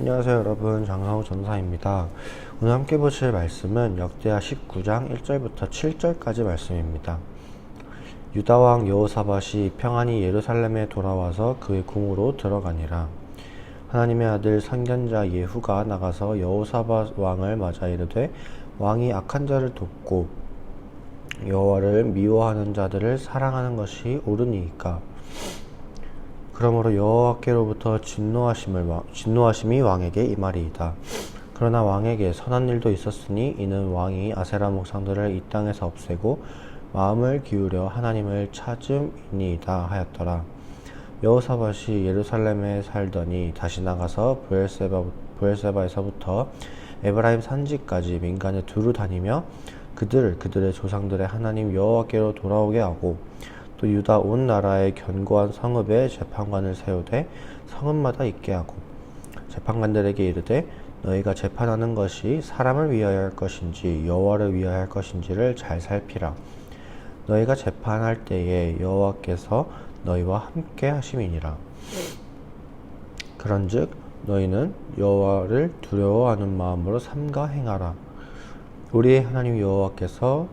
안녕하세요 여러분, 장성우 전사입니다. 오늘 함께 보실 말씀은 역대하 19장 1절부터 7절까지 말씀입니다. 유다왕 여호사밧이 평안히 예루살렘에 돌아와서 그의 궁으로 들어가니라. 하나님의 아들 선견자 예후가 나가서 여호사밧 왕을 맞아 이르되, 왕이 악한 자를 돕고 여호와를 미워하는 자들을 사랑하는 것이 옳으니이까? 그러므로 여호와께로부터 진노하심이 왕에게 임하리이다. 그러나 왕에게 선한 일도 있었으니 이는 왕이 아세라 목상들을 이 땅에서 없애고 마음을 기울여 하나님을 찾음이니이다 하였더라. 여호사밧이 예루살렘에 살더니 다시 나가서 브엘세바에서부터 에브라임 산지까지 민간에 두루 다니며 그들의 조상들의 하나님 여호와께로 돌아오게 하고, 또 유다 온 나라의 견고한 성읍에 재판관을 세우되 성읍마다 있게 하고, 재판관들에게 이르되 너희가 재판하는 것이 사람을 위하여 할 것인지 여호와를 위하여 할 것인지를 잘 살피라. 너희가 재판할 때에 여호와께서 너희와 함께 하심이니라. 그런즉 너희는 여호와를 두려워하는 마음으로 삼가 행하라. 우리의 하나님 여호와께서는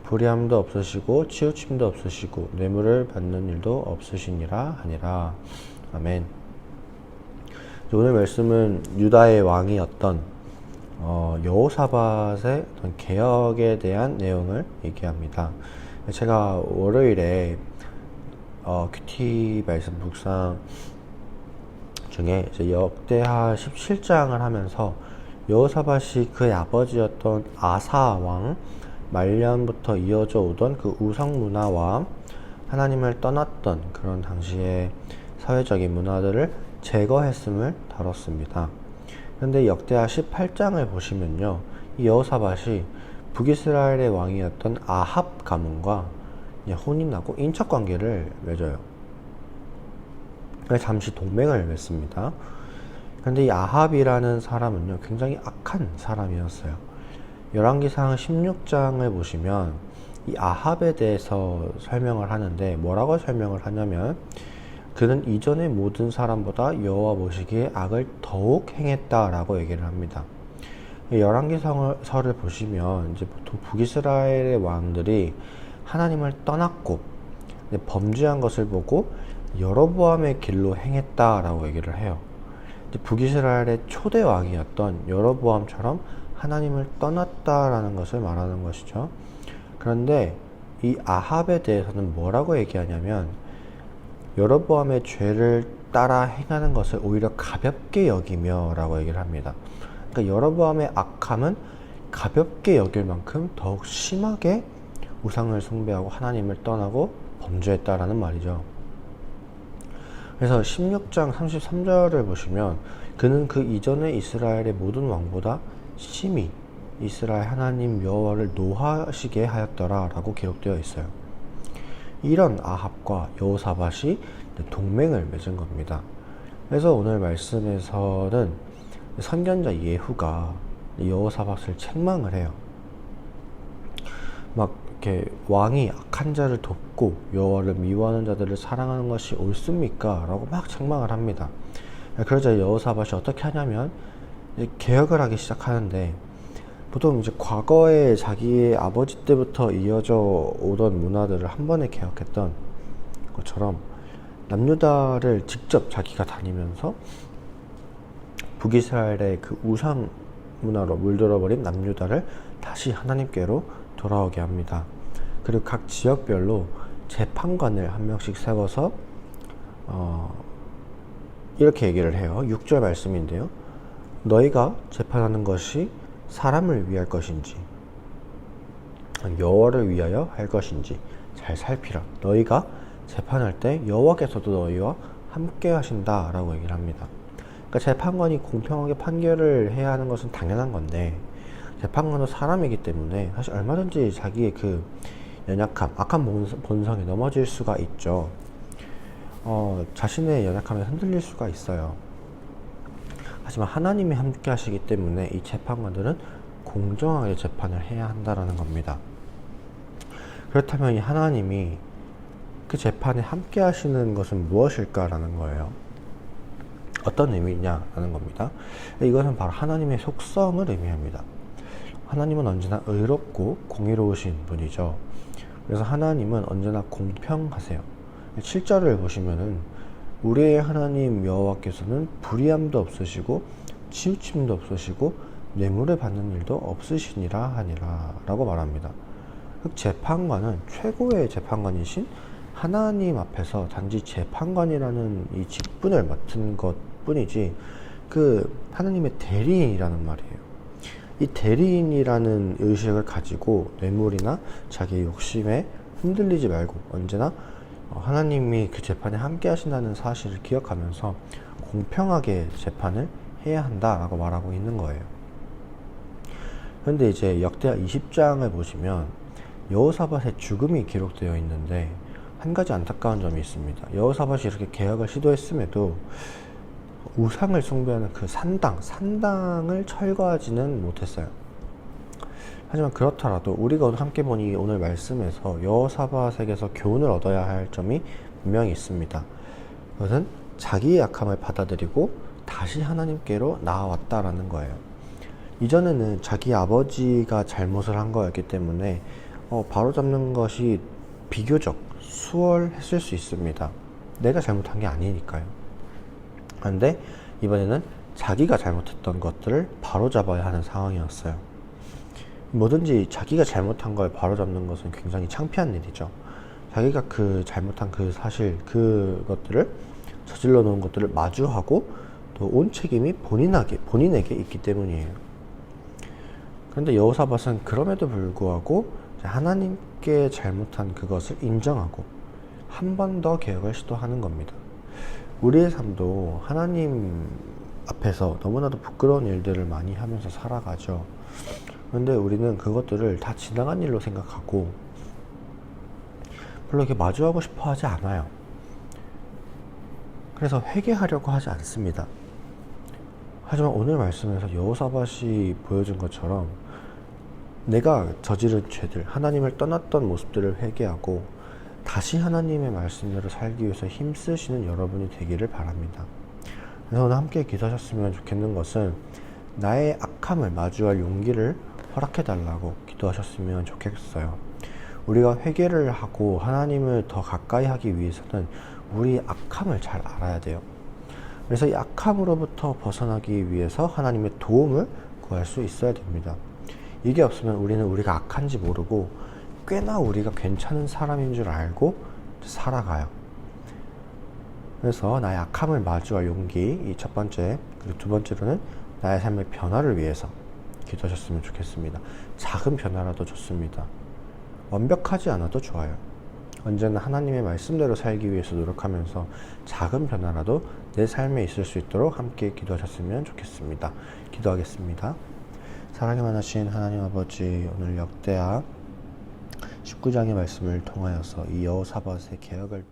불의함도 없으시고 치우침도 없으시고 뇌물을 받는 일도 없으시니라 하니라. 아멘. 오늘 말씀은 유다의 왕이었던 여호사밧의 어떤 개혁에 대한 내용을 얘기합니다. 제가 월요일에 큐티 말씀 묵상 중에 이제 역대하 17장을 하면서 여호사밧이 그의 아버지였던 아사 왕 말년부터 이어져 오던 그 우상 문화와 하나님을 떠났던 그런 당시의 사회적인 문화들을 제거했음을 다뤘습니다. 그런데 역대하 18장을 보시면요, 이 여호사밧이 북이스라엘의 왕이었던 아합 가문과 혼인하고 인척관계를 맺어요. 잠시 동맹을 맺습니다. 그런데 이 아합이라는 사람은요, 굉장히 악한 사람이었어요. 열왕기상 16장을 보시면 이 아합에 대해서 설명을 하는데, 뭐라고 설명을 하냐면, 그는 이전의 모든 사람보다 여호와 보시기에 악을 더욱 행했다라고 얘기를 합니다. 열왕기서를 보시면 이제 보통 북이스라엘의 왕들이 하나님을 떠났고 범죄한 것을 보고 여로보암의 길로 행했다라고 얘기를 해요. 북이스라엘의 초대 왕이었던 여로보암처럼 하나님을 떠났다라는 것을 말하는 것이죠. 그런데 이 아합에 대해서는 뭐라고 얘기하냐면, 여로보암의 죄를 따라 행하는 것을 오히려 가볍게 여기며 라고 얘기를 합니다. 그러니까 여로보암의 악함은 가볍게 여길 만큼 더욱 심하게 우상을 숭배하고 하나님을 떠나고 범죄했다라는 말이죠. 그래서 16장 33절을 보시면, 그는 그 이전의 이스라엘의 모든 왕보다 심히 이스라엘 하나님 여호와를 노하시게 하였더라 라고 기록되어 있어요. 이런 아합과 여호사밧이 동맹을 맺은 겁니다. 그래서 오늘 말씀에서는 선견자 예후가 여호사밧을 책망을 해요. 막 이렇게 왕이 악한 자를 돕고 여호와를 미워하는 자들을 사랑하는 것이 옳습니까? 라고 막 책망을 합니다. 그러자 여호사밧이 어떻게 하냐면 개혁을 하기 시작하는데, 보통 이제 과거에 자기의 아버지 때부터 이어져 오던 문화들을 한 번에 개혁했던 것처럼 남유다를 직접 자기가 다니면서 북이스라엘의 그 우상 문화로 물들어버린 남유다를 다시 하나님께로 돌아오게 합니다. 그리고 각 지역별로 재판관을 한 명씩 세워서 이렇게 얘기를 해요. 6절 말씀인데요, 너희가 재판하는 것이 사람을 위할 것인지 여호와를 위하여 할 것인지 잘 살피라. 너희가 재판할 때 여호와께서도 너희와 함께 하신다 라고 얘기를 합니다. 그러니까 재판관이 공평하게 판결을 해야 하는 것은 당연한 건데, 재판관도 사람이기 때문에 사실 얼마든지 자기의 그 연약함, 악한 본성에 넘어질 수가 있죠. 자신의 연약함에 흔들릴 수가 있어요. 하지만 하나님이 함께 하시기 때문에 이 재판관들은 공정하게 재판을 해야 한다는 겁니다. 그렇다면 이 하나님이 그 재판에 함께 하시는 것은 무엇일까라는 거예요. 어떤 의미냐라는 겁니다. 이것은 바로 하나님의 속성을 의미합니다. 하나님은 언제나 의롭고 공의로우신 분이죠. 그래서 하나님은 언제나 공평하세요. 7절을 보시면은 우리의 하나님 여호와께서는 불의함도 없으시고 치우침도 없으시고 뇌물을 받는 일도 없으시니라 하니라 라고 말합니다. 재판관은 최고의 재판관이신 하나님 앞에서 단지 재판관이라는 이 직분을 맡은 것 뿐이지 하나님의 대리인이라는 말이에요. 이 대리인이라는 의식을 가지고 뇌물이나 자기 욕심에 흔들리지 말고 언제나 하나님이 그 재판에 함께 하신다는 사실을 기억하면서 공평하게 재판을 해야 한다라고 말하고 있는 거예요. 그런데 이제 역대하 20장을 보시면 여호사밧의 죽음이 기록되어 있는데 한 가지 안타까운 점이 있습니다. 여호사밧이 이렇게 개혁을 시도했음에도 우상을 숭배하는 그 산당을 철거하지는 못했어요. 하지만 그렇더라도 우리가 함께 보니 오늘 말씀에서 여호사밧에게서 교훈을 얻어야 할 점이 분명히 있습니다. 그것은 자기의 약함을 받아들이고 다시 하나님께로 나아왔다라는 거예요. 이전에는 자기 아버지가 잘못을 한 거였기 때문에 바로잡는 것이 비교적 수월했을 수 있습니다. 내가 잘못한 게 아니니까요. 그런데 이번에는 자기가 잘못했던 것들을 바로잡아야 하는 상황이었어요. 뭐든지 자기가 잘못한 걸 바로잡는 것은 굉장히 창피한 일이죠. 자기가 잘못한 사실 그것들을 저질러 놓은 것들을 마주하고 또 온 책임이 본인에게 있기 때문이에요. 그런데 여호사밧은 그럼에도 불구하고 하나님께 잘못한 그것을 인정하고 한 번 더 개혁을 시도하는 겁니다. 우리의 삶도 하나님 앞에서 너무나도 부끄러운 일들을 많이 하면서 살아가죠. 그런데 우리는 그것들을 다 지나간 일로 생각하고 별로 이렇게 마주하고 싶어 하지 않아요. 그래서 회개하려고 하지 않습니다. 하지만 오늘 말씀에서 여호사밧이 보여준 것처럼 내가 저지른 죄들, 하나님을 떠났던 모습들을 회개하고 다시 하나님의 말씀대로 살기 위해서 힘쓰시는 여러분이 되기를 바랍니다. 그래서 오늘 함께 기도하셨으면 좋겠는 것은 나의 악함을 마주할 용기를 허락해달라고 기도하셨으면 좋겠어요. 우리가 회개를 하고 하나님을 더 가까이 하기 위해서는 우리 악함을 잘 알아야 돼요. 그래서 이 악함으로부터 벗어나기 위해서 하나님의 도움을 구할 수 있어야 됩니다. 이게 없으면 우리는 우리가 악한지 모르고 꽤나 우리가 괜찮은 사람인 줄 알고 살아가요. 그래서 나의 악함을 마주할 용기, 이 첫 번째, 그리고 두 번째로는 나의 삶의 변화를 위해서 기도하셨으면 좋겠습니다. 작은 변화라도 좋습니다. 완벽하지 않아도 좋아요. 언제나 하나님의 말씀대로 살기 위해서 노력하면서 작은 변화라도 내 삶에 있을 수 있도록 함께 기도하셨으면 좋겠습니다. 기도하겠습니다. 사랑이 많으신 하나님 아버지, 오늘 역대하 19장의 말씀을 통하여서 이 여호사밧의 개혁을